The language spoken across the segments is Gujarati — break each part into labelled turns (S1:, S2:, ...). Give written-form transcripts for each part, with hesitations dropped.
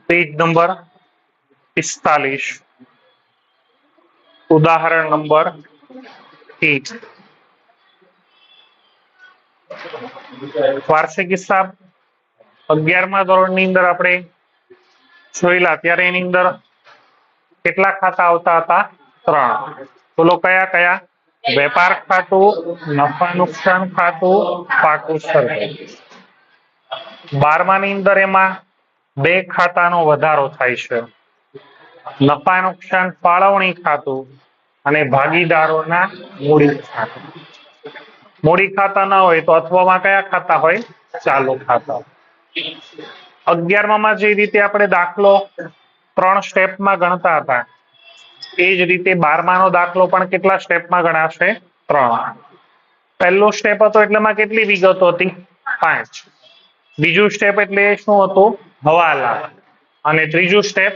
S1: पेज नंबर 45 उदाहरण नंबर 8 वार्षिक हिसाब 11मा ધોરણની અંદર આપણે જોઈલા ત્યારે એની અંદર કેટલા ખાતા આવતા હતા 3 બોલો કયા કયા વેપાર ખાતું નફા નુકસાન ખાતું પાકું સરવૈયું 12મા ની અંદર એમાં 2 ખાતાનો વધારો થાય છે નફા નુકસાન ફાળવણી ખાતું અને ભાગીદારોના મૂડી ખાતું મૂડી ખાતા ના હોય તો અથવામાં કયા ખાતા હોય ચાલુ ખાતા 11મા જે રીતે આપણે દાખલો 3 સ્ટેપમાં ગણતા હતા એ જ રીતે 12માનો દાખલો પણ કેટલા સ્ટેપમાં ગણાશે 3 પહેલો સ્ટેપ હતો એટલે માં કેટલી વિગતો હતી 5 બીજું સ્ટેપ એટલે શું હતું હવાલા અને ત્રીજું સ્ટેપ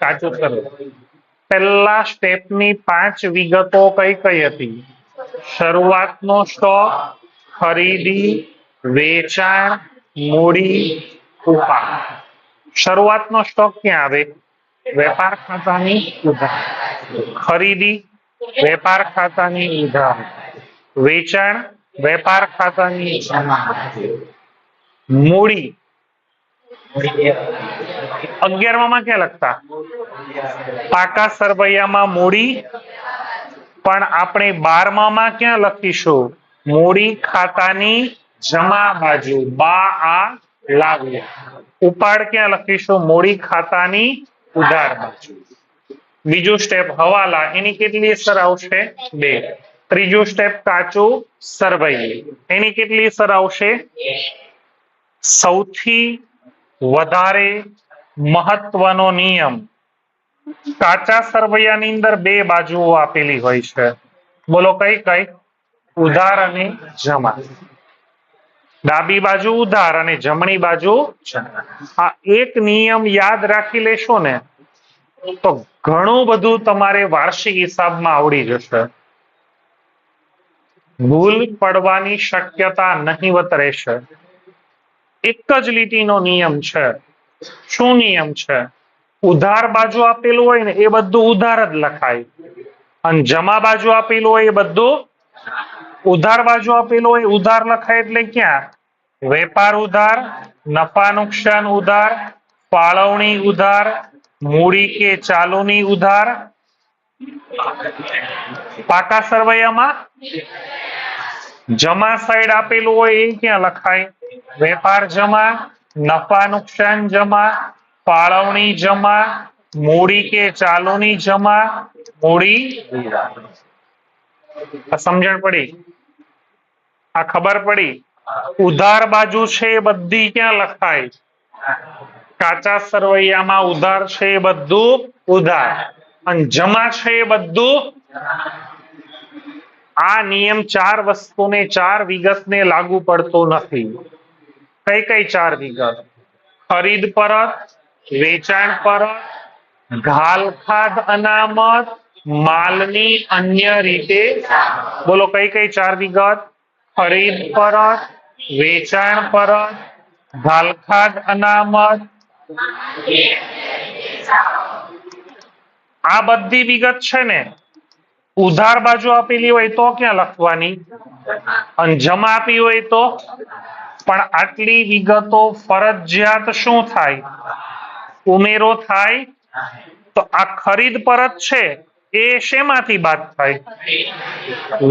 S1: કાચું સરવૈયું પહેલા સ્ટેપની 5 વિગતો કઈ કઈ હતી શરૂઆતનો સ્ટોક ખરીદી વેચાણ મૂડી ઉપાડ શરૂઆતનો સ્ટોક ક્યાં આવે વેપાર ખાતાની ઉધાર ખરીદી વેપાર ખાતાની ઉધાર વેચાણ વેપાર ખાતાની જમા મૂડી 11માં ક્યાં લખતા પાકા સરવૈયામાં મૂડી પણ આપણે 12માં ક્યાં લખીશું મૂડી ખાતાની જમા બાજુ બા આ લાવ્યા ઉપાડ ક્યાં લખીશું મૂડી ખાતાની ઉધાર બાજુ બીજું સ્ટેપ હવાલા એની કેટલી અસર આવશે 2 ત્રીજું સ્ટેપ કાચું સરવૈયું એની કેટલી અસર આવશે સૌથી વધારે મહત્વનો નિયમ કાચા સરવૈયાની અંદર 2 બાજુઓ આપેલી હોય છે બોલો કઈ કઈ ઉધાર અને જમા ડાબી બાજુ ઉધાર અને જમણી બાજુ આ એક નિયમ યાદ રાખી લેશો ને તો ઘણું બધું તમારે વાર્ષિક હિસાબમાં આવડી જશે ભૂલ પડવાની શક્યતા નહીવત રહેશે એક જ લીટીનો નિયમ છે શું નિયમ છે ઉધાર બાજુ આપેલું હોય ને એ બધું ઉધાર જ લખાય અને જમા બાજુ આપેલું હોય એ બધું ઉધાર બાજુ આપેલું હોય ઉધાર લખાય એટલે ક્યાં વેપાર ઉધાર નફા નુકસાન ઉધાર ફાળવણી ઉધાર મૂડી કે ચાલુની ઉધાર પાકા સરવૈયામાં જમા સાઈડ આપેલું હોય એ ક્યાં લખાય વેપાર જમા નફા નુકસાન જમા ફાળવણી જમા મૂડી કે ચાલુની જમા મૂડી સમજણ પડી આ ખબર પડી ઉધાર બાજુ છે એ બધી ક્યાં લખાય કાચા સરવૈયામાં ઉધાર છે એ બધું ઉધાર અને જમા છે એ બધું આ નિયમ 4 વસ્તુને 4 વિગતને લાગુ પડતો નથી કઈ કઈ 4 વિગત ખરીદ પરત વેચાણ પરત ઘાલખાદ અનામત માલની અન્ય રીતે બોલો કઈ કઈ 4 વિગત ખરીદ પરત વેચાણ પરત ઘાલખાદ અનામત આ બધી વિગત છે ને ઉધાર બાજુ આપેલી હોય તો ક્યાં લખવાની અને જમા આપી હોય તો પણ આટલી વિગતો ફરજિયાત શું થાય ઉમેરો થાય તો આ ખરીદ પરત છે એ શેમાંથી બાદ થાય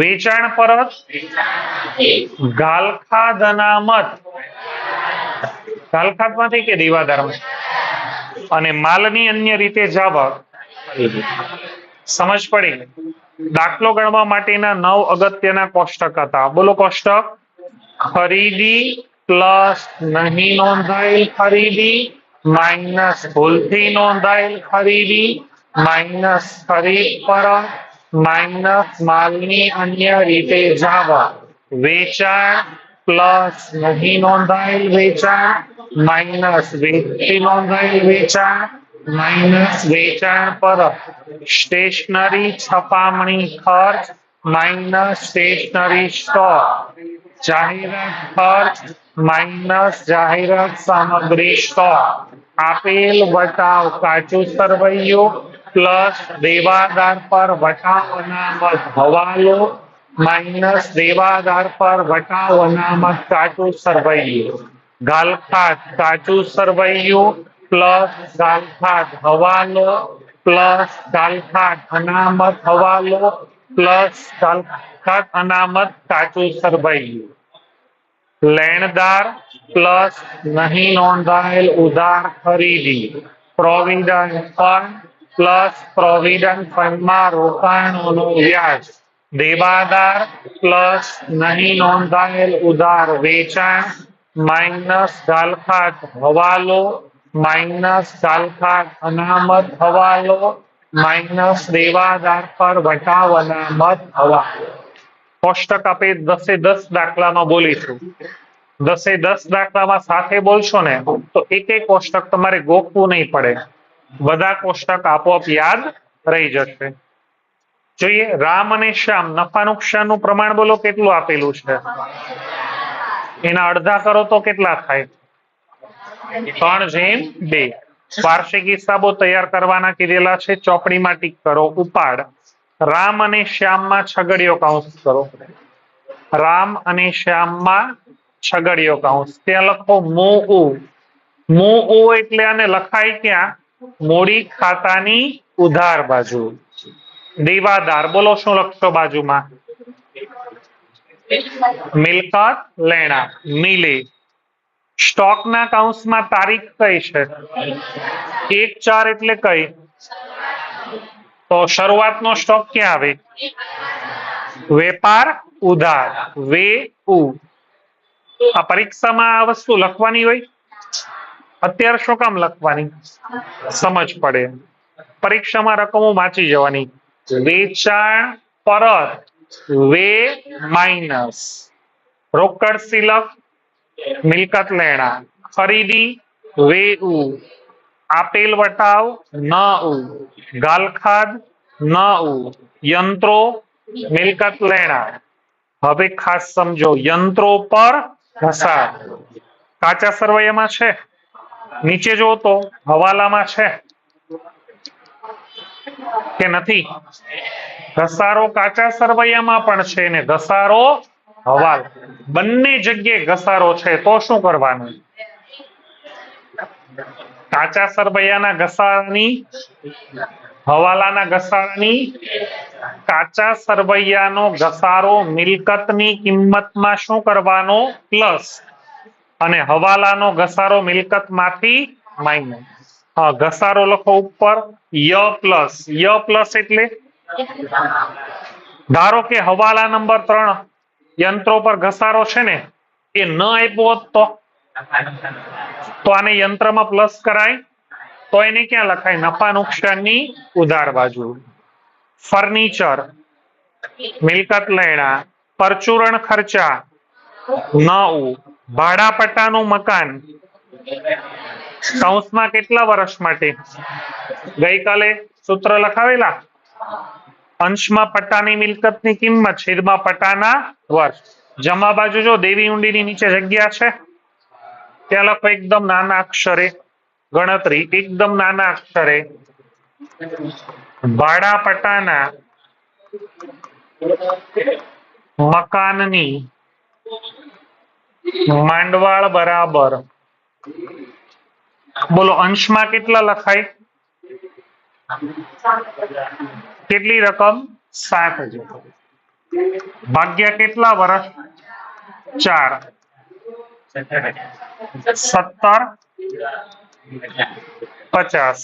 S1: વેચાણ પરત ઘાલખાદ અનામત ઘાલખાદમાંથી કે દીવાદારમાંથી અને માલની અન્ય રીતે જાવક સમજ પડી દાખલો ગણવા માટેના 9 અગત્યના કોષ્ટક હતા બોલો કોષ્ટક ખરીદી પ્લસ નહીં નોંધાયેલ ખરીદી માઇનસ ભૂલથી નોંધાયેલ ખરીદી માઇનસ ખરીદ પરત માઇનસ માલની અન્ય રીતે જાવક વેચાણ પ્લસ નહીં નોંધાયેલ વેચાણ માઇનસ વેચથી નોંધાયેલ વેચાણ માઇનસ વેચાણ પરત સ્ટેશનરી છપામણી ખર્ચ માઇનસ સ્ટેશનરી સ્ટોક જાહેરાત ખર્ચ માઇનસ જાહેરાત સામગ્રી સ્ટોક, આપેલ વટાવ કાચું સરવૈયું પ્લસ દેવાદાર પર વટાવ અનામત હવાલો માઇનસ દેવાદાર પર વટાવ અનામત કાચું સરવૈયું, ગાલખાત કાચું સરવૈયું પ્લસ ગાલખાત હવાલો પ્લસ ગાલખાત અનામત હવાલો પ્લસ ગાલખાત અનામત કાચું સરવૈયું, લેણદાર પ્લસ નહીં નોંધાયેલ ઉધાર ખરીદી, પ્રોવિડન્ટ ફંડ પ્લસ પ્રોવિડન્ટ ફંડમાં રોકાણોનું વ્યાજ, દેવાદાર પ્લસ નહીં નોંધાયેલ ઉધાર વેચાણ માઇનસ ગાલખાત હવાલો માઇનસ ગાલખાત અનામત હવાલો માઇનસ દેવાદાર પર વટાવ અનામત હવાલો. કોષ્ટક આપે 10 દાખલામાં બોલીશું. 10 દાખલામાં સાથે બોલશો ને તો એક કોષ્ટક તમારે ગોખવું નહીં પડે, બધા કોષ્ટક આપોઆપ યાદ રહી જશે. જોઈએ રામ અને શ્યામ નફા નુકસાનનું પ્રમાણ બોલો કેટલું આપેલું છે, એના અડધા કરો તો કેટલા થાય 3/2. વાર્ષિક હિસાબો તૈયાર કરવાના કીધેલા છે, ચોપડીમાં ટીક કરો. ઉપાડ રામ અને શ્યામમાં છગડીયો કૌંસ કરો, રામ અને શ્યામમાં છગડીયો કૌંસ, ત્યાં લખો મો એટલે આને લખાય ક્યાં મૂડી ખાતાની ઉધાર બાજુ. દેવાદાર બોલો શું લખશો બાજુમાં, મિલકત લેણા મિલે. સ્ટોકના કૌંસમાં તારીખ કઈ છે 1/4 એટલે કઈ, તો શરૂઆતનો સ્ટોક ક્યાં આવે વેપાર ઉધાર આ પરીક્ષામાં આ વસ્તુ લખવાની હોય, અત્યારે શું કામ લખવાની સમજ પડે, પરીક્ષામાં રકમો વાંચી જવાની. વેચાણ પરત વે માઇનસ રોકડ સિલક મિલકત લેણા, ખરીદી વેઉ, આપેલ વટાવ નઉ, ગાલખાદ નઉ, યંત્રો મિલકત લેણા. હવે ખાસ સમજો યંત્રો પર ઘસાર કાચા સરવૈયામાં છે, નીચે જો તો હવાલામાં છે કે નથી, ઘસારો કાચા સરવૈયામાં પણ છે ને ઘસારો હવાલ બંને જગ્યાએ ઘસારો છે, તો શું કરવાનું કાચા સરવૈયાના ઘસારાની હવાલાના ઘસારાની, કાચા સરવૈયાનો ઘસારો મિલકતની કિંમતમાં શું કરવાનો પ્લસ અને હવાલાનો ઘસારો મિલકતમાંથી માઇનસ. ઘસારો લખો ઉપર ય પ્લસ એટલે ધારો કે હવાલા નંબર 3 યંત્રો પર ઘસારો છે ને એ ન આપ્યો હોત તો આને યંત્રમાં પ્લસ કરાય તો એને ક્યાં લખાય નફા નુકસાનની ઉધાર બાજુ. ફર્નિચર મિલકત લેણા, પરચુરણ ખર્ચા 9, ભાડા પટ્ટાનું મકાન કૌંસમાં કેટલા વર્ષ માટે, ગઈકાલે સૂત્ર લખાવેલા, અંશમાં પટ્ટાની મિલકતની કિંમત છેદમાં પટ્ટાના વર્ષ. જમા બાજુ જો દેવી ઊંડીની નીચે જગ્યા છે ત્યાં લખો એકદમ નાના અક્ષરે ગણતરી, એકદમ નાના અક્ષરે ભાડા પટ્ટાના મકાનની માંડવાળ બરાબર બોલો અંશમાં કેટલા લખાય, કેટલી રકમ 7,000 ભાગ્યા કેટલા વર્ષ 4 17,50.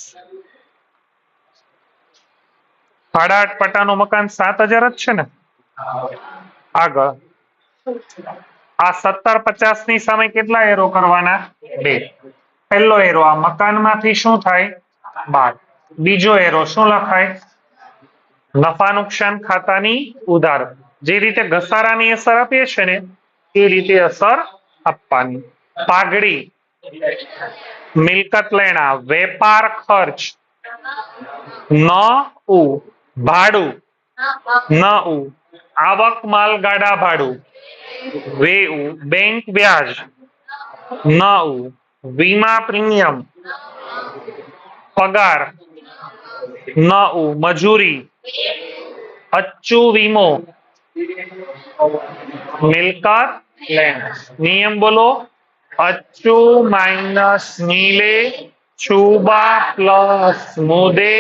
S1: ભાડા પટ્ટાનું મકાન 7,000 જ છે ને. આગળ આ 17,50 ની સામે કેટલા એરો કરવાના 2. પહેલો એરો આ મકાનમાંથી શું થાય 12, બીજો એરો શું લખાય નફા નુકસાન ખાતાની ઉધાર. જે રીતે ઘસારાની અસર આપીએ છે ને એ રીતે અસર આપવાની. પાઘડી મિલકત લેણા, વેપાર ખર્ચ ન ઉ, ભાડું ન ઉ, આવક માલ ગાડા ભાડું વેઉ, બેંક વ્યાજ 9 વીમા પ્રીમિયમ પગાર 9 મજૂરી અચ્ચુ વીમો મિલકત લેન્ડ નિયમ બોલો અચ્ચુ માઇનસ નીલે છુબા પ્લસ મુદે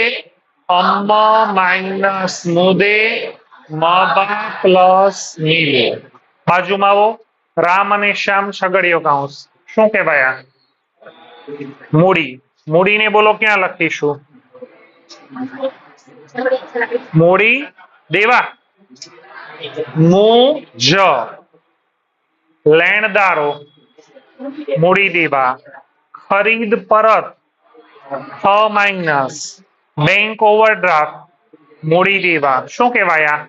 S1: અમ્મ માઇનસ મુદે મબા પ્લસ નીલે બાજુમાં આવો રામ અને શ્યામ છગડીયો કૌંસ શું કહેવાય આ મૂડી મૂડીને બોલો ક્યાં લખીશું મૂડી દેવા મુજ લેણદારો મૂડી દેવા ખરીદ પરત ખ માઇનસ બેંક ઓવરડ્રાફ્ટ મૂડી દેવા શું કહેવાય આ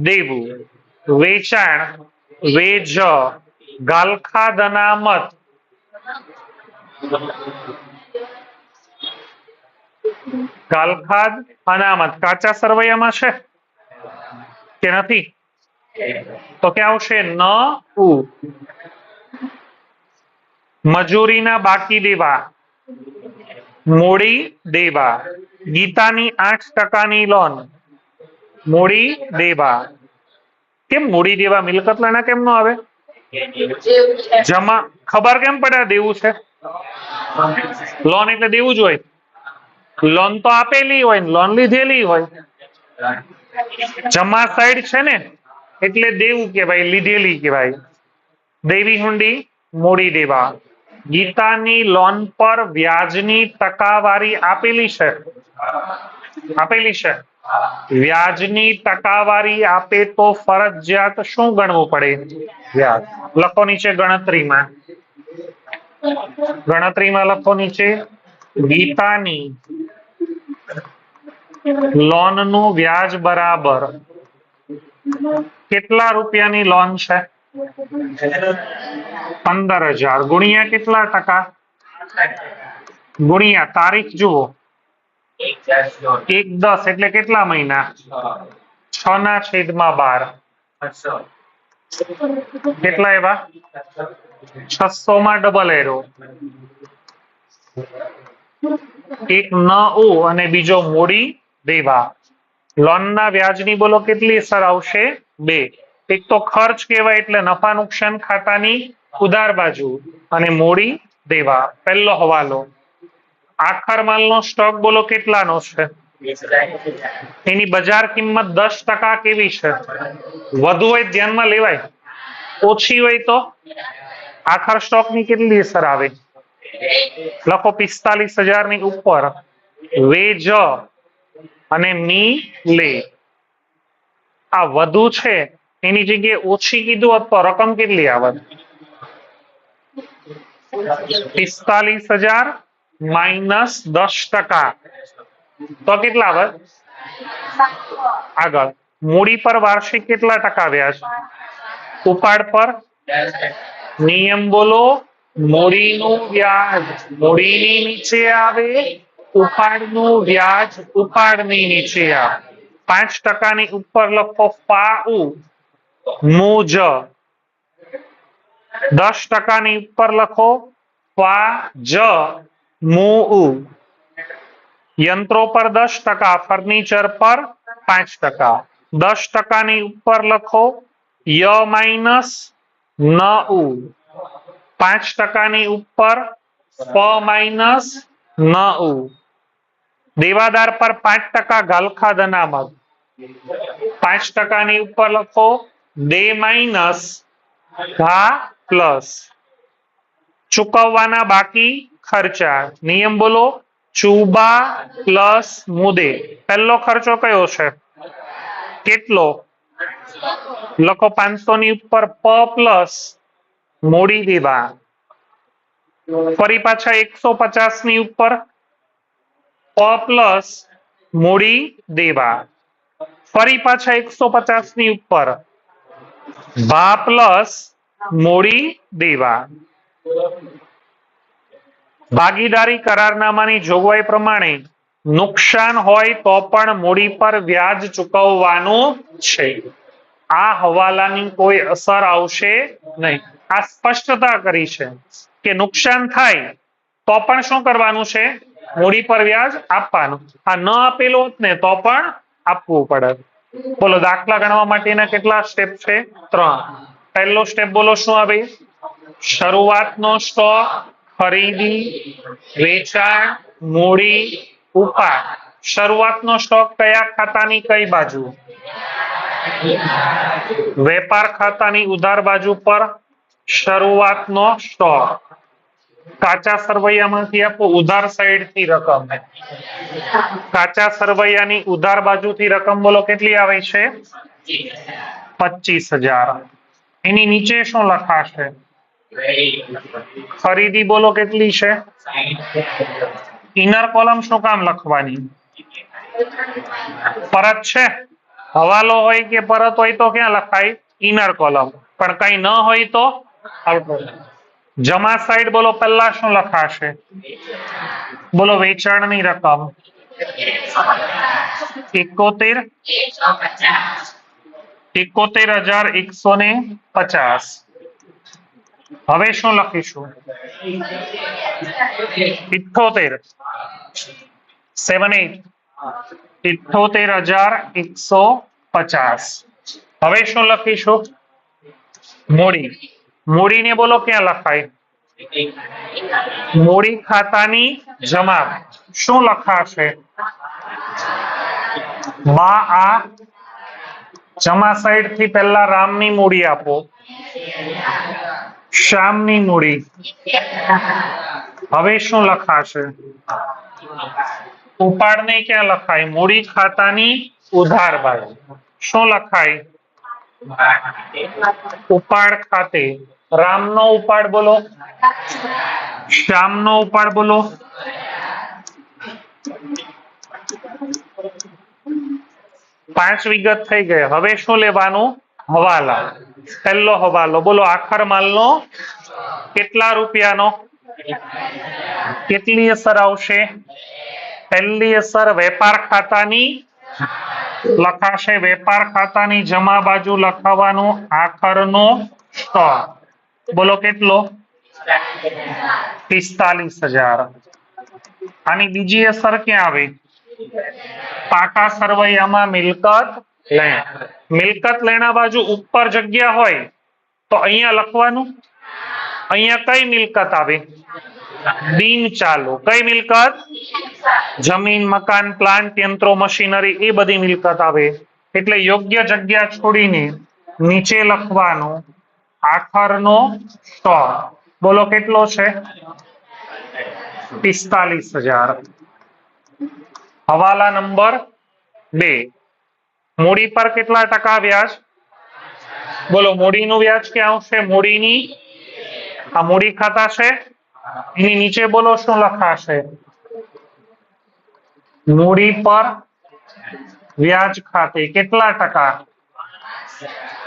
S1: દેવું વેચાણ વેજ ગાલખાદ અનામત ગાલખાદ અનામત કાચા સરવૈયામાં છે કે નથી તો ક્યાં આવશે ન ઉ મજૂરીના બાકી દેવા મૂડી દેવા ગીતાની 8% લોન મૂડી દેવા કેમ મૂડી દેવા મિલકત લેણા કેમ નો આવે જમા ખબર કેમ પડે દેવું છે લોન એટલે દેવું જ હોય લોન તો આપેલી હોય ને લોન લીધેલી હોય જમા સાઈડ છે ને એટલે દેવું કહેવાય લીધેલી કહેવાય દેવી હુંડી મૂડી દેવા ગીતાની લોન પર વ્યાજની ટકાવારી આપેલી છે વ્યાજની ટકાવારી આપે તો ફરજિયાત શું ગણવું પડે વ્યાજ લખો નીચે ગણતરીમાં લખો નીચે ગીતાની લોન નું વ્યાજ બરાબર કેટલા રૂપિયાની લોન છે 15,000 ગુણ્યા કેટલા ટકા ગુણ્યા તારીખ જુઓ 1/10 એટલે કેટલા મહિના 6/12 કેટલા એવા 600 માં ડબલ એરો એક ન ઓ અને બીજો મૂડી દેવા લોન ના વ્યાજની બોલો કેટલી અસર આવશે 2 એક તો ખર્ચ કહેવાય એટલે નફા નુકસાન ખાતાની ઉધાર બાજુ અને મૂડી દેવા પહેલો હવાલો આખર માલનો સ્ટોક બોલો કેટલાનો છે એની બજાર કિંમત 10% કેવી છે વધુ હોય ધ્યાનમાં લેવાય ઓછી હોય તો આખર સ્ટોક ની કેટલી અસર આવે લખો 45,000 ની ઉપર વેજ અને મી લે આ વધુ છે એની જગ્યાએ ઓછી કીધું હોત તો રકમ કેટલી આવત 45,000 માઇનસ 10% તો કેટલા આવે આગળ મૂડી પર વાર્ષિક કેટલા ટકા વ્યાજ ઉપાડ પર નિયમ બોલો મૂડીનું વ્યાજ મૂડીની નીચે આવે ઉપાડનું વ્યાજ ઉપાડની નીચે આવે 5% ની ઉપર લખો ફાઉ મુજ 10% ની ઉપર લખો ફા જ મુ યંત્રો પર 10% ફર્નિચર પર 5% 10% ની ઉપર લખો ય માઇનસ ન ઉ 5% ની ઉપર પ માઇનસ ન ઉ દેવાદાર પર 5% ગાલખાદ અનામત 5% ની ઉપર લખો દે માઇનસ ઘા પ્લસ ચૂકવવાના બાકી ખર્ચા નિયમ બોલો ચુબા પ્લસ મુદે પહેલો ખર્ચો કયો છે કેટલો લખો 500 ની ઉપર પ પ્લસ મૂડી દેવા ફરી પાછા 150 ની ઉપર પ પ્લસ મૂડી દેવા ફરી પાછા 150 ની ઉપર ભા પ્લસ મૂડી દેવા ભાગીદારી કરારનામાની જોગવાઈ પ્રમાણે નુકસાન હોય તો પણ મૂડી પર વ્યાજ ચૂકવવાનું છે આ હવાલાની કોઈ અસર આવશે નહીં આ સ્પષ્ટતા કરી છે કે નુકસાન થાય તો પણ શું કરવાનું છે? મૂડી પર વ્યાજ આપવાનું. આ ન આપેલું હોત ને તો પણ આપવું પડે. બોલો દાખલા ગણવા માટેના કેટલા સ્ટેપ છે? 3. પહેલો સ્ટેપ બોલો શું આવે? શરૂઆતનો સ્ટોક, ખરીદી, વેચાણ, મૂડી, ઉપાડ. શરૂઆતનો સ્ટોક કયા ખાતાની કઈ બાજુ? વેપાર ખાતાની ઉધાર બાજુ પર શરૂઆતનો સ્ટોક. કાચા સરવૈયામાંથી આપો ઉધાર સાઈડ થી રકમ. કાચા સરવૈયાની ઉધાર બાજુથી રકમ બોલો કેટલી આવે છે? 25,000. એની નીચે શું લખાશે? ખરીદી બોલો કેટલી છે? ઇનર કોલમ શું કામ લખવાની? પરત છે. હવાલો હોય કે પરત હોય તો ક્યાં લખાય? Inner column. પણ કઈ ન હોય તો આઉટર. જમા સાઈડ બોલો પહેલા શું લખાશે? બોલો વેચાણની રકમ 71,150. હવે શું લખીશું? 78 78,150. હવે શું લખીશું? મૂડી. મૂડીને બોલો ક્યાં લખાય? મૂડી ખાતાની જમા. શું લખાશે? આ જમા સાઈડ થી પહેલા રામની મૂડી આપો, શ્યામની મૂડી. હવે શું લખાશે? ઉપાડને ક્યાં લખાય? મૂડી ખાતાની ઉધાર બાજુ. શું લખાય? ઉપાડ ખાતે. રામનો ઉપાડ બોલો, શ્યામનો ઉપાડ બોલો. પાંચ વિગત થઈ ગઈ. હવે શું લેવાનું? હવાલા. પહેલો હવાલો બોલો આખર માલનો કેટલા રૂપિયાનો? કેટલી અસર આવશે? પહેલી અસર વેપાર ખાતાની લખાશે. વેપાર ખાતાની જમા બાજુ લખાવાનું આખરનો સ્ટોક. બોલો કેટલો? 45,000. આની બીજી અસર ક્યાં આવે? પાકા સરવૈયામાં મિલકત લેણ. મિલકત લેણા બાજુ ઉપર જગ્યા હોય તો અહીંયા લખવાનું. અહીંયા કઈ મિલકત આવે? બિન ચાલુ. કઈ મિલકત? જમીન, મકાન, પ્લાન્ટ, યંત્રો, મશીનરી એ બધી મિલકત આવે. એટલે યોગ્ય જગ્યા છોડીને નીચે લખવાનું આખરનો સ્ટોક. બોલો કેટલો છે? 45,000. હવાલા નંબર 2. મૂડી પર કેટલા ટકા વ્યાજ? બોલો મૂડીનું વ્યાજ ક્યાં આવશે? મૂડીની આ મૂડી ખાતા છે એની નીચે બોલો શું લખાશે? મૂડી પર વ્યાજ ખાતે કેટલા ટકા?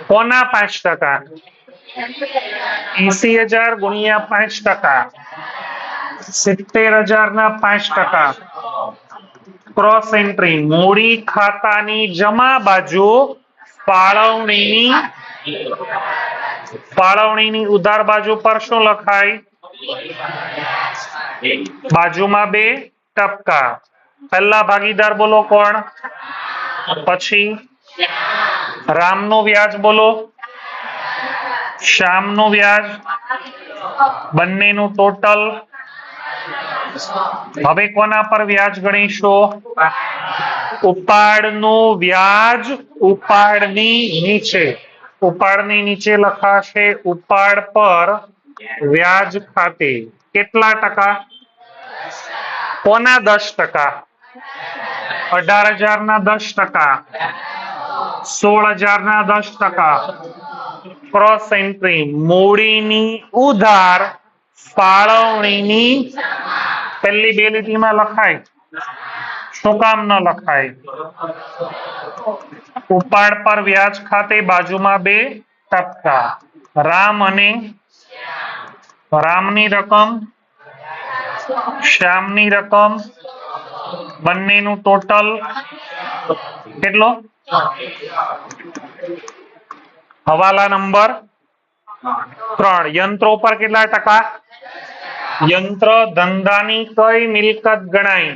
S1: કોના 5%? 80,000 ગુણ્યા 5%. 70,000 ના 5%. Cross entry. મૂડી ખાતાની જમા બાજુ ફાળવણીની ઉધાર બાજુ પર શું લખાય? બાજુમાં 2%. પહેલા ભાગીદાર બોલો કોણ? પછી રામનું વ્યાજ બોલો, શ્યામનું વ્યાજ, બંનેનું ટોટલ. હવે કોના પર વ્યાજ ગણીશું? ઉપાડનું વ્યાજ ઉપાડની નીચે. ઉપાડની નીચે લખાશે ઉપાડ પર વ્યાજ ખાતે કેટલા ટકા? કોના 10%? 18,000 ના 10%. 16,000 ના 10%. Cross entry. મૂડીની ઉધાર ફાળવણીની પહેલી 2 લીટીમાં લખાય. શું કામ ન લખાય? ઉપાડ પર વ્યાજ ખાતે બાજુમાં 2%. રામ અને રામની રકમ, શ્યામની રકમ, બંનેનું ટોટલ કેટલો? હવાલા નંબર 3. યંત્રો પર કેટલા ટકા? યંત્ર ધંધાની કઈ મિલકત ગણાય?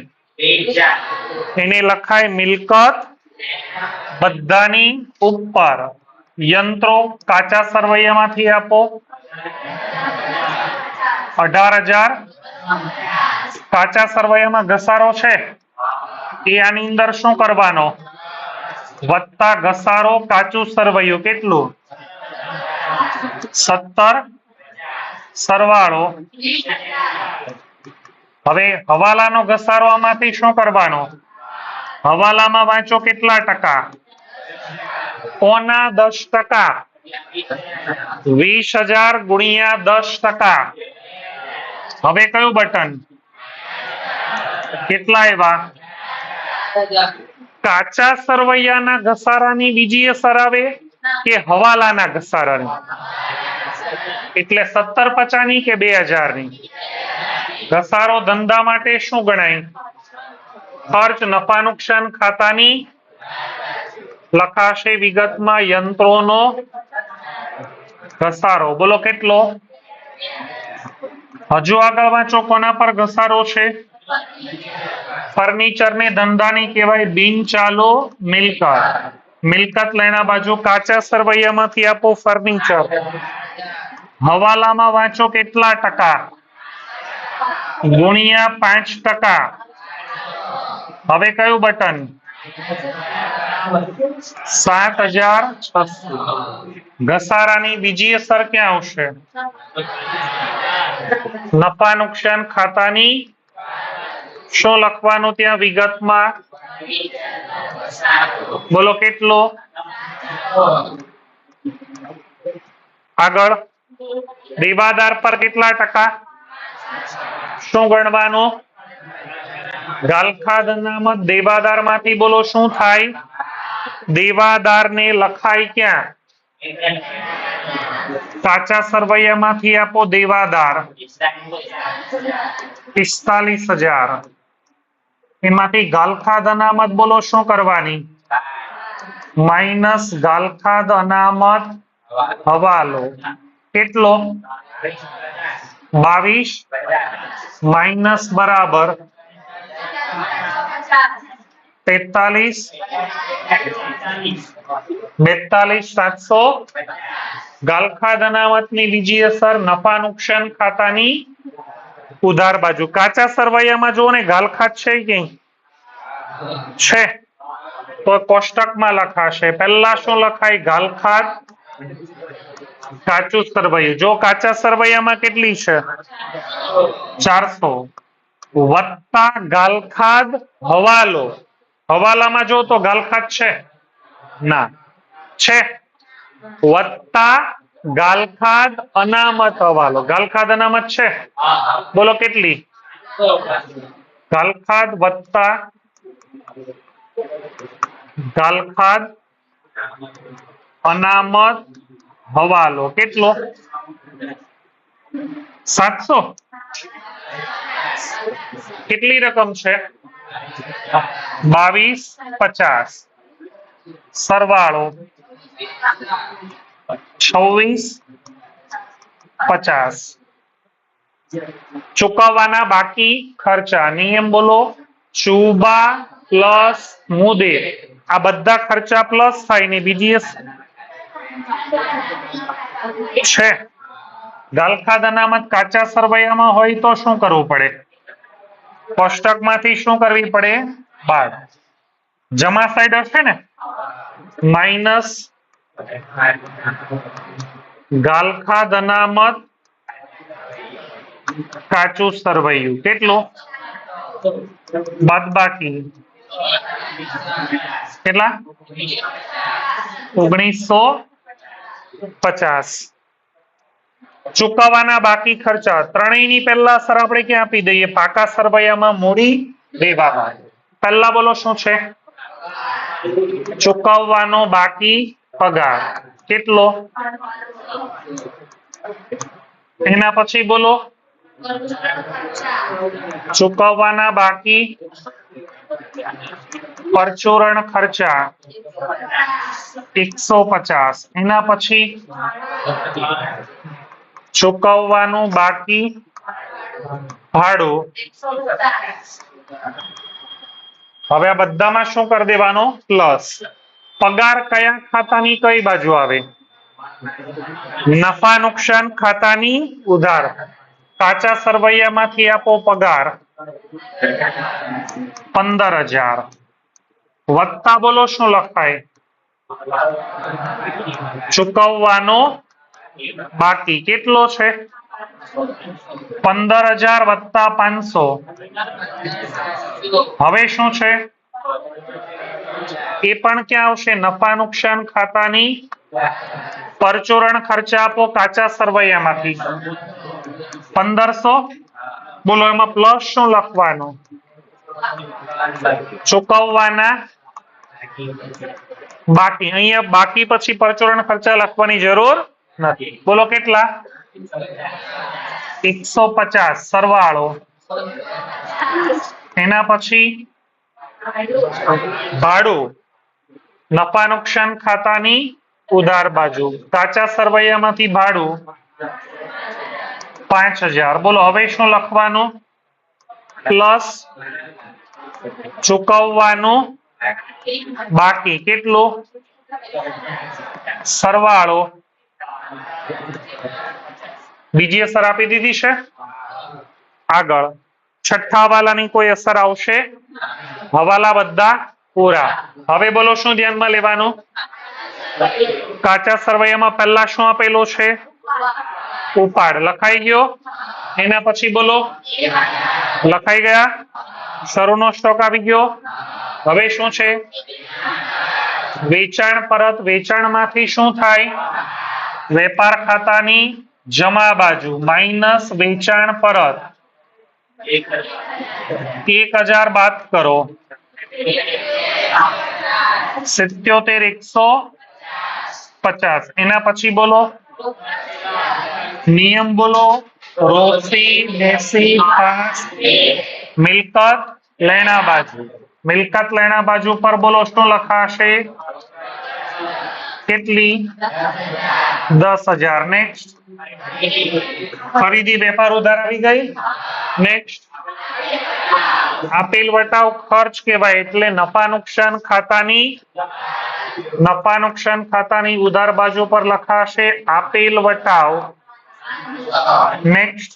S1: એને લખાય મિલકત બધાની ઉપર. યંત્રો કાચા સરવૈયામાંથી આપો 18,000. કાચા સરવૈયામાં ઘસારો છે એ આની અંદર શું કરવાનો? વત્તા ઘસારો કાચું સરવૈયું કેટલું? 17 સરવાળો. હવે હવાલાનો ઘસારો આમાંથી શું કરવાનો? હવાલામાં વાંચો કેટલા ટકા? 10%. 20,000 ગુણ્યા 10%. હવે કયું બટન? કેટલા આવ્યા? કાચા સરવૈયાના ઘસારાની બીજી અસર આવે કે હવાલાના ઘસારાની? એટલે 1750 ની કે 2000 ની? ઘસારો ધંધા માટે શું ગણાય? ખર્ચ નફા નુકસાન ખાતાની લખાશે વિગતમાં યંત્રોનો ઘસારો. બોલો કેટલો? હજુ આગળ વાંચો કોના પર ઘસારો છે? ફર્નિચર ને ધંધાની કહેવાય બિનચાલુ મિલકત. મિલકત લેણા બાજુ કાચા સરવૈયામાંથી આપો ફર્નિચર. હવાલામાં વાંચો કેટલા ટકા? ગુણ્યા 5%. હવે કયું બટન? 7,600. ઘસારાની બીજી અસર ક્યાં આવશે? નફા નુકસાન ખાતાની શું લખવાનું ત્યાં વિગતમાં? બોલો કેટલો? આગળ દેવાદાર પર કેટલા ટકા? શું ગણવાનું? ગાલખાદ અનામત દેવાદાર માંથી બોલો શું થાય? દેવાદાર ને લખાય ક્યાં? કાચા સરવૈયામાંથી આપો દેવાદાર 45,000. એમાંથી ગાલખાદ અનામત બોલો શું કરવાની? માઇનસ ગાલખાદ અનામત હવાલો કેટલો? 22 માઇનસ બરાબર 42,700. ગાલખાદ અનામતની બીજી અસર નફા નુકસાન ખાતાની ઉધાર બાજુ. કાચા સરવૈયામાં જુઓ ને ગાલખાદ છે ક્યાંય? છે તો કોષ્ટકમાં લખાશે. પહેલા શું લખાય? ગાલખાદ કાચું સરવૈયું. જો કાચા સરવૈયામાં કેટલી છે? 400 વત્તા ગાલખાદ હવાલો. હવાલામાં જો તો ગાલખાદ છે? ના. છે વત્તા ગાલખાદ અનામત હવાલો. ગાલખાદ અનામત છે? બોલો કેટલી? ગાલખાદ વત્તા ગાલખાદ અનામત હવાલો કેટલો? 700. કેટલી રકમ છે? 22,50 સરવાળો 26,50. ચૂકવવાના બાકી ખર્ચા. નિયમ બોલો. ચુબા પ્લસ મુદે આ બધા ખર્ચા પ્લસ થાય ને બીજી છે. ગાલખાદ અનામત કાચા સરવૈયામાં હોય તો શું કરવું પડે? કોષ્ટકમાંથી શું કરવી પડે? બાદ. જમા સાઈડ હશે ને માઇનસ ગાલખાદ અનામત કાચું સરવૈયું કેટલું? બાદબાકી કેટલા? 1950. ચૂકવવાના બાકી ખર્ચા. ત્રણેયની પહેલા અસર આપણે ક્યાં આપી દઈએ? પાકા સરવૈયામાં મૂડી દેવામાં. પહેલા બોલો શું છે? ચૂકવવાનો બાકી પગાર કેટલો? એના પછી બોલો ચૂકવવાના બાકી પરચુરણ ખર્ચા 150. એના પછી ચૂકવવાનું બાકી ભાડું. હવે આ બધામાં શું કરી દેવાનું? પ્લસ. પગાર કયા ખાતાની કઈ બાજુ આવે? નફા નુકસાન ખાતાની ઉધાર. કાચા સરવૈયામાંથી આપો પગાર 15,000 વત્તા બોલો શું લખાય? ચૂકવવાનો બાકી કેટલો છે? 15,000 વત્તા 500. હવે શું છે? એ પણ ક્યાં આવશે? નફા નુકસાન ખાતાની પરચુરણ ખર્ચા આપો કાચા સરવૈયામાંથી 1500. બોલો એમાં પ્લસ શું લખવાનું? ચૂકવવાના બાકી. અહીંયા બાકી પછી પરચુરણ ખર્ચા લખવાની જરૂર નથી. બોલો કેટલા? 150 સરવાળો. એના પછી ભાડું નફા નુકસાન ખાતાની ઉધાર બાજુ. કાચા સરવૈયામાંથી ભાડું 5,000. બોલો હવે શું લખવાનું? પ્લસ ચૂકવવાનું બાકી કેટલું? સરવાળો. બીજી અસર આપી દીધી છે. આગળ છઠ્ઠા હવાલાની કોઈ અસર આવશે? હવાલા બધા પૂરા. હવે બોલો શું ધ્યાનમાં લેવાનું? કાચા સરવૈયામાં પહેલા શું આપેલું છે? ઉપાડ લખાઈ ગયો. એના પછી બોલો લખાઈ ગયા. શરૂનો સ્ટોક આવી ગયો. હવે શું છે? વેચાણ પરત. વેચાણમાંથી શું થાય? વેપાર ખાતાની જમા બાજુ માઇનસ વેચાણ પરત 1,000 બાદ કરો 77,150. એના પછી બોલો નિયમ બોલો. રોકડી દેશી પાસ મિલકત લેણા બાજુ. મિલકત લેણા બાજુ પર બોલો શું લખાશે? કેટલી? 10,000. નેક્સ્ટ. ખરીદી વેપાર ઉધાર આવી ગઈ. નેક્સ્ટ. આપેલ વટાવ ખર્ચ કહેવાય એટલે નફા નુકસાન ખાતાની ઉધાર બાજુ પર લખાશે આપેલ વટાવ. નેક્સ્ટ.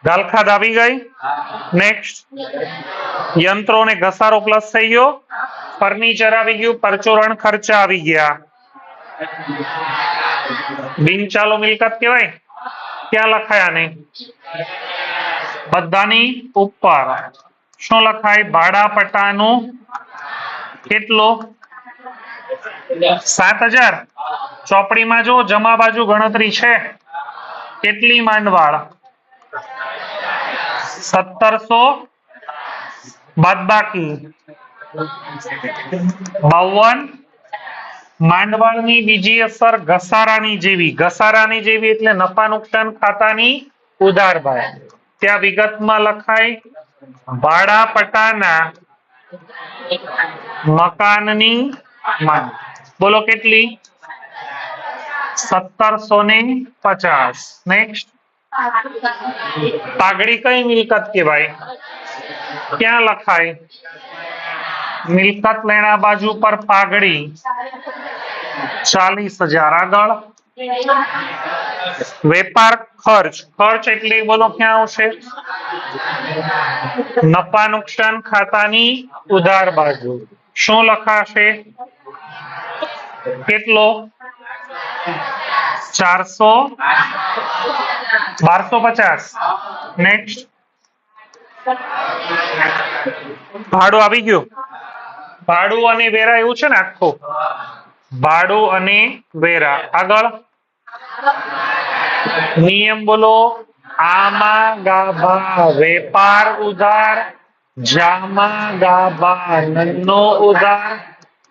S1: ગાલખાદ આવી ગઈ. નેક્સ્ટ. યંત્રો ને ઘસારો પ્લસ થઈ ગયો. ફર્નિચર આવી ગયું. પરચુરણ ખર્ચા આવી ગયા. બિનચાલુ મિલકત કહેવાય. ક્યાં લખાયા ને? બધાની ઉપર. શું લખાય? ભાડા પટ્ટાનું કેટલો? 7,000. ચોપડીમાં જો જમા બાજુ ગણતરી છે. કેટલી માંડવાળ? 1,700 બાદબાકી 52. માંડવાળની બીજી અસર ઘસારાની જેવી. ઘસારાની જેવી એટલે નફા નુકસાન ખાતાની ઉધાર ભાઈ. ત્યાં વિગતમાં લખાય ભાડા પટ્ટાના મકાનની માંગ. બોલો કેટલી? 1,750. નેક્સ્ટ. પાઘડી કઈ મિલકત કહેવાય? ક્યાં લખાય? મિલકત લેણા બાજુ પર પાઘડી 40,000. આગળ વેપાર ખર્ચ. ખર્ચ એટલે બોલો ક્યાં આવશે? નફા નુકસાન ખાતાની ઉધાર બાજુ. શું લખાશે? કેટલો? 1250. નેક્સ્ટ. ભાડું આવી ગયું. ભાડું અને વેરા એવું છે ને આખું. ભાડું અને વેરા. આગળ નિયમ બોલો. આમાં ગાભા વેપાર ઉધાર. જામા ગાભા નન્નો ઉધાર.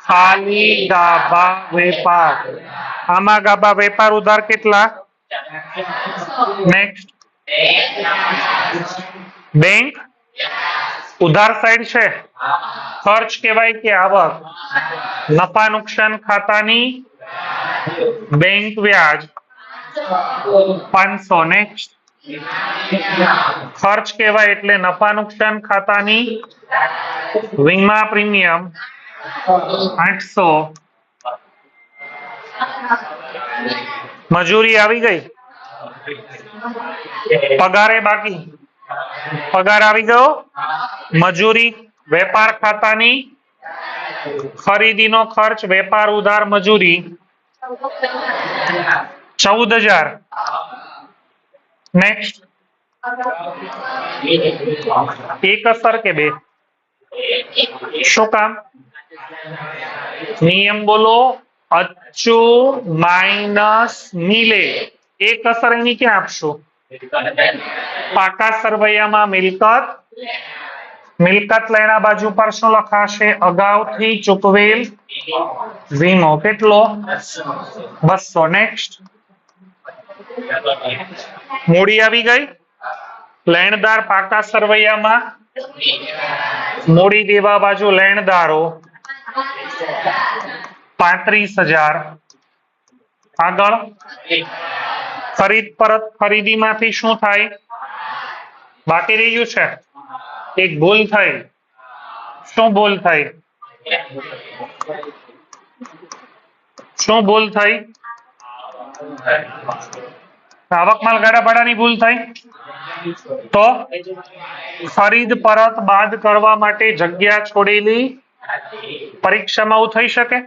S1: ખાલી ગાભા વેપાર. આમાં ગાભા વેપાર ઉધાર કેટલા? નેક્સ્ટ. બેંક ઉધાર સાઈડ છે. ખર્ચ કહેવાય કે આવક? નફા નુકસાન ખાતાની બેંક વ્યાજ 500. નેક્સ્ટ. ખર્ચ કહેવાય એટલે નફા નુકસાન ખાતાની વીમા પ્રીમિયમ 800, મજૂરી આવી ગઈ, પગારે બાકી, પગાર આવી ગયો, મજૂરી વેપાર ખાતાની ખરીદીનો ખર્ચ વેપાર ઉધાર મજૂરી 14,000. નેક્સ્ટ એક અસર કે બે? શું કામ? નિયમ બોલો. અચ્છુ માઇનસ મિલે. એક અસર એની ક્યાં આપશો? પાકા સરવૈયામાં મિલકત, મિલકત લેણા બાજુ પર શું લખાશે? અગાઉથી ચૂકવેલ વીમો. કેટલો? 200. નેક્સ્ટ મૂડી આવી ગઈ. લેણદાર પાકા સરવૈયામાં મૂડી દેવા બાજુ લેણદારો 35,000. આગળ ખરીદ પરત ખરીદીમાંથી શું થાય? બાકી રહ્યું છે એક ભૂલ થઈ. શું ભૂલ થઈ? શું ભૂલ થઈ? આવક માલ ગાડા ભાડાની ભૂલ થઈ. તો ખરીદ પરત બાદ કરવા માટે જગ્યા છોડેલી પરીક્ષામાં આવું થઈ શકે?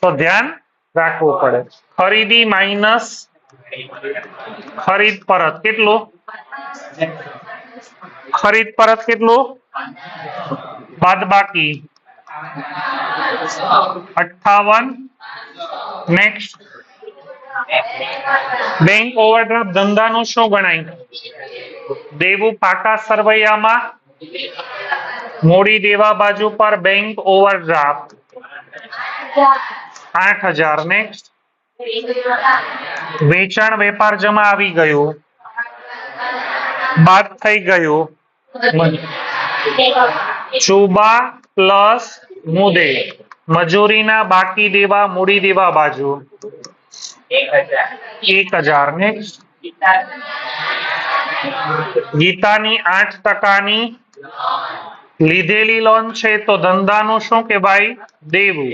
S1: તો ધ્યાન રાખવું પડે. ખરીદી માઇનસ ખરીદ પરત કેટલું? ખરીદ પરત કેટલું? બાદ બાકી 58. નેક્સ્ટ બેંક ઓવરડ્રાફ્ટ ધંધાનું શું ગણાય? દેવું પાકા સરવૈયામાં મૂડી દેવા બાજુ પર બેંક ઓવરડ્રાફ્ટ 8,000. નેક્સ્ટ વેચાણ વેપાર જમા આવી ગયું, બાદ થઈ ગયું ચુબા પ્લસ મુદે. મજૂરીના બાકી દેવા મૂડી દેવા બાજુ 1,000. નેક્સ્ટ ગીતાની 8% લીધેલી લોન છે તો ધંધાનું શું કહેવાય? દેવું.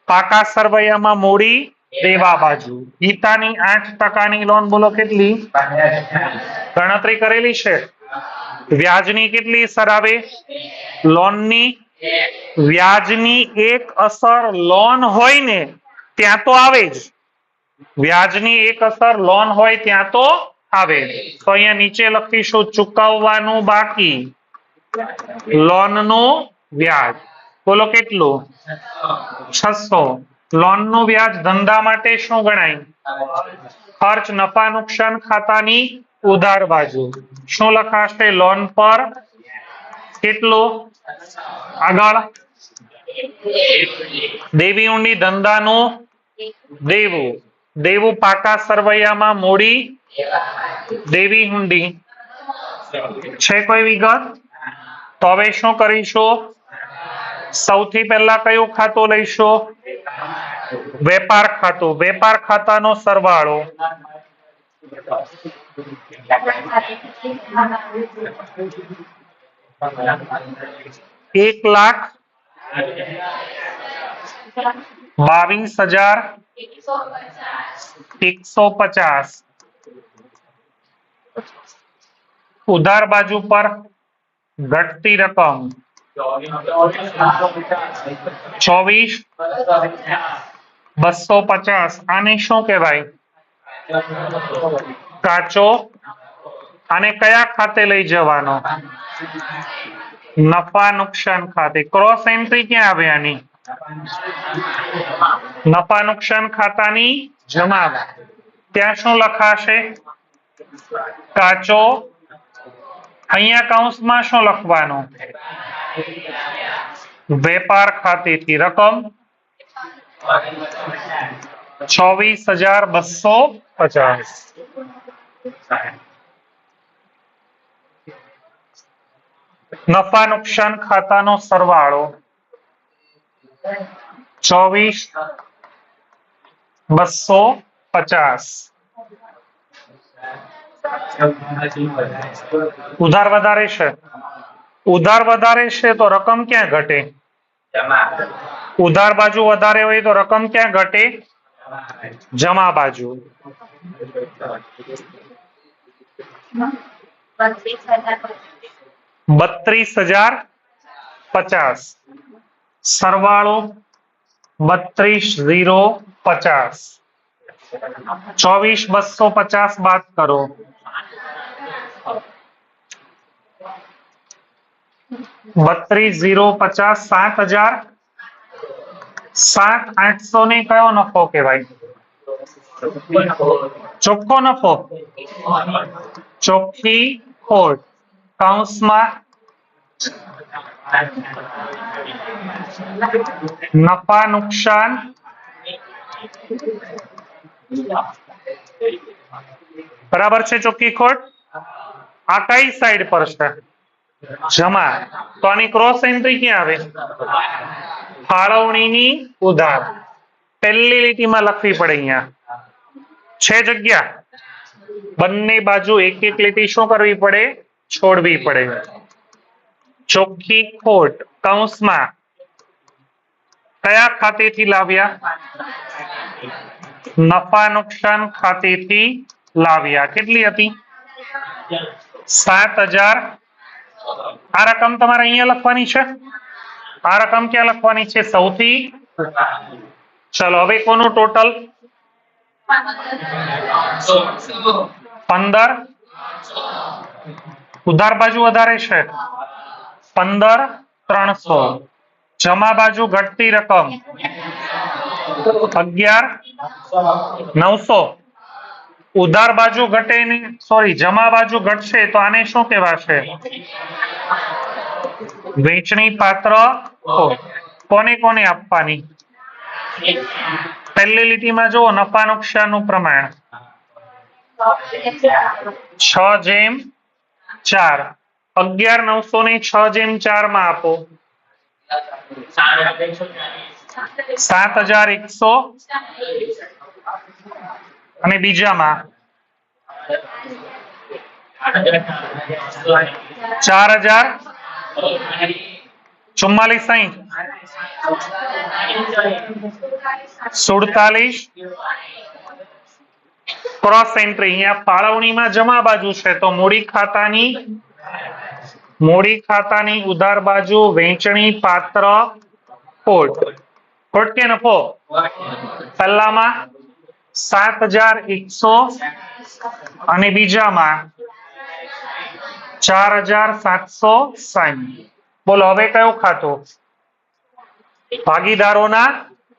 S1: પાકા સરવૈયામાં મૂડી દેવા બાજુ. ગીતાની 8% લોન બોલો કેટલી? ગણતરી કરેલી છે. વ્યાજની કેટલી અસર આવે? લોનની વ્યાજની એક અસર લોન હોય ને ત્યાં તો આવે જ. વ્યાજની એક અસર લોન હોય ત્યાં તો આવે. તો અહીંયા નીચે લખીશું ચૂકવવાનું બાકી લોનનું વ્યાજ. બોલો કેટલું? 600. લોનનું વ્યાજ ધંધા માટે શું ગણાય? ખર્ચ નફા નુકસાન ખાતાની ઉધાર બાજુ. શું લખાશે? લોન પર કેટલું? આગળ દેવી ઊંડી ધંધાનું દેવું. દેવું પાકા સરવૈયામાં મૂડી દેવી ઊંડી. છે કોઈ વિગત? તો હવે શું કરીશું? સૌથી પહેલા કયું ખાતું લઈશું? વેપાર ખાતું. વેપાર ખાતાનો સરવાળો 1,22,150. ઉધાર બાજુ પર ઘટતી રકમ 24,250. આને શું કહેવાય? કાચો. આને કયા ખાતે લઈ જવાનો? નફા નુકસાન ખાતે. ક્રોસ એન્ટ્રી ક્યાં આવે આની? નફા નુકસાન ખાતાની જમા. ત્યાં શું લખાશે? કાચો. અહીંયા કૌંસમાં શું લખવાનું? વેપાર ખાતેથી રકમ 24,250. નફા નુકસાન ખાતાનો સરવાળો 24,250. ઉધાર વધારે છે, ઉધાર વધારે છે તો રકમ ક્યાં ઘટે? ઉધાર બાજુ વધારે હોય તો રકમ ક્યાં ઘટે? જમા બાજુ. 32,050 સરવાળો 32,050 24,250 બાદ કરો 32,050 7,000 7,800 ને કયો નફો કહેવાય? ચોખ્ખો નફો, ચોખ્ખી ખોટ કૌંસમાં નફા નુકસાન બરાબર છે. ચોખ્ખી ખોટ આ કઈ સાઈડ પર છે? જમા. તો આની ક્રોસ એન્ટ્રી ક્યાં આવે? ફાળવણીની ઉધાર. પહેલી લીટીમાં લખવી પડે. અહીંયા છે જગ્યા, બંને બાજુ એક એક લીટી શું કરવી પડે? છોડવી પડે. ચોખ્ખી ખોટ કૌંસમાં કયા ખાતેથી લાવ્યા? નફા નુકસાન ખાતેથી લાવ્યા. કેટલી હતી? 7,000. આ રકમ તમારે અહીંયા લખવાની છે. આ રકમ ક્યાં લખવાની છે? સૌથી. ચલો હવે કોનું ટોટલ? 15. ઉધાર બાજુ વધારે છે 15,300. જમા બાજુ ઘટતી રકમ 11,900. ઉધાર બાજુ ઘટે ને સોરી જમા બાજુ ઘટશે તો આને શું કહેવાશે? વેચણી પાત્ર ખોટ. કોને કોને આપવાની? પહેલી લીટીમાં જુઓ નફા નુકસાન નું પ્રમાણ 6/4. 11,900 ને 6/4 માં આપો 7,100. અને બીજામાં 4,000. 44, 60. 47. Cross entry. અહીંયા ફાળવણીમાં જમા બાજુ છે તો મૂડી ખાતાની ઉધાર બાજુ વેચણી પાત્ર ખોટ. ખોટ કે નફો? પહેલામાં 7,100 અને બીજામાં 4,760. બોલો હવે કયું ખાતું? ભાગીદારોના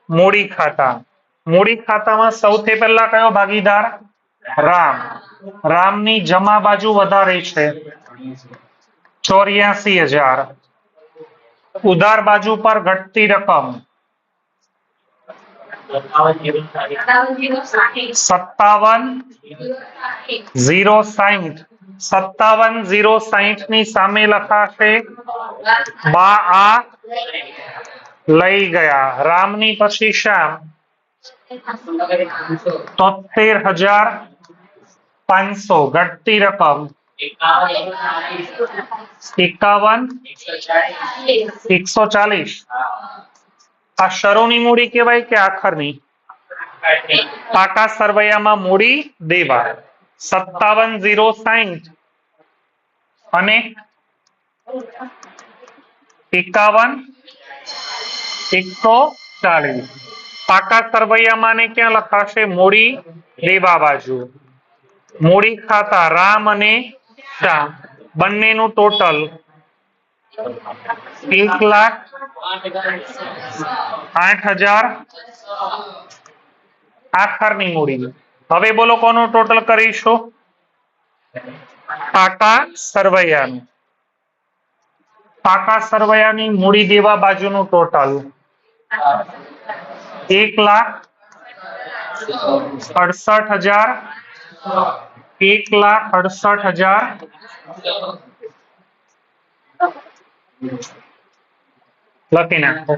S1: મૂડી ખાતા. મૂડી ખાતામાં સૌથી પહેલા કયો ભાગીદાર? રામ. રામની જમા બાજુ વધારે છે 84,000. ઉધાર બાજુ પર ઘટતી રકમ 57,060. 57,060 ની સામે લખાશે બા આ લઈ ગયા. રામની પછી શ્યામ 73,500. ઘટતી રકમ 51,140. આ શરૂની મૂડી કહેવાય કે આખરની? પાકા સરવૈયામાં મૂડી દેવા 57,060 અને 51,140. પાકા સરવૈયામાં ને ક્યાં લખાશે? મૂડી દેવા બાજુ. મૂડી ખાતા રામ અને શ્યામ બંનેનું ટોટલ 1,08,000 આખરની મૂડી. હવે બોલો કોનું ટોટલ કરીશું? પાકા સરવૈયાનું. પાકા સરવૈયાની મૂડી દેવા બાજુનું ટોટલ 1,68,000. 1,68,000 લખી નાખો.